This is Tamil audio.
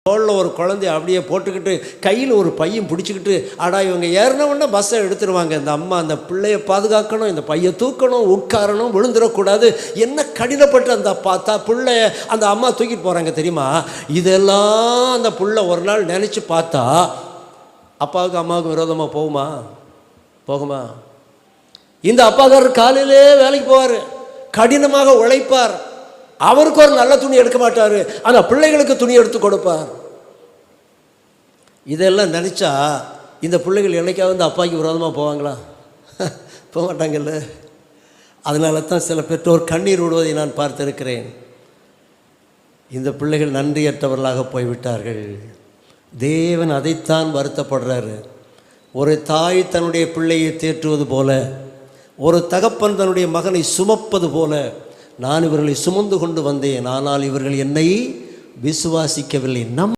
தோளில் ஒரு குழந்தைய அப்படியே போட்டுக்கிட்டு கையில் ஒரு பையன் பிடிச்சிக்கிட்டு இவங்க ஏறினவுடனே பஸ்ஸை எடுத்துருவாங்க. இந்த அம்மா அந்த பிள்ளையை பாதுகாக்கணும், இந்த பையை தூக்கணும், உட்காரணும், விழுந்துடக்கூடாது. என்ன கடினப்பட்டு அந்த பிள்ளைய அந்த அம்மா தூக்கிட்டு போகிறாங்க தெரியுமா? இதெல்லாம் அந்த பிள்ளை ஒரு நாள் நினச்சி பார்த்தா அப்பாவுக்கு அம்மாவுக்கு விரோதமாக போகுமா? இந்த அப்பாக்காரர் காலையிலே வேலைக்கு போவார், கடினமாக உழைப்பார். அவருக்கு ஒரு நல்ல துணி எடுக்க மாட்டார், ஆனால் பிள்ளைகளுக்கு துணி எடுத்து கொடுப்பார். இதெல்லாம் நினச்சா இந்த பிள்ளைகள் என்னைக்காவது இந்த அப்பாவுக்கு விரோதமாக போவாங்களா? போக மாட்டாங்கல்ல. அதனால தான் சில பெற்றோர் கண்ணீர் விடுவதை நான் பார்த்திருக்கிறேன். இந்த பிள்ளைகள் நன்றியற்றவர்களாக போய்விட்டார்கள். தேவன் அதைத்தான் வருத்தப்படுறாரு. ஒரு தாய் தன்னுடைய பிள்ளையை தேற்றுவது போல, ஒரு தகப்பன் தன்னுடைய மகனை சுமப்பது போல நான் இவர்களை சுமந்து கொண்டு வந்தேன், ஆனால் இவர்கள் என்னை விசுவாசிக்கவில்லை.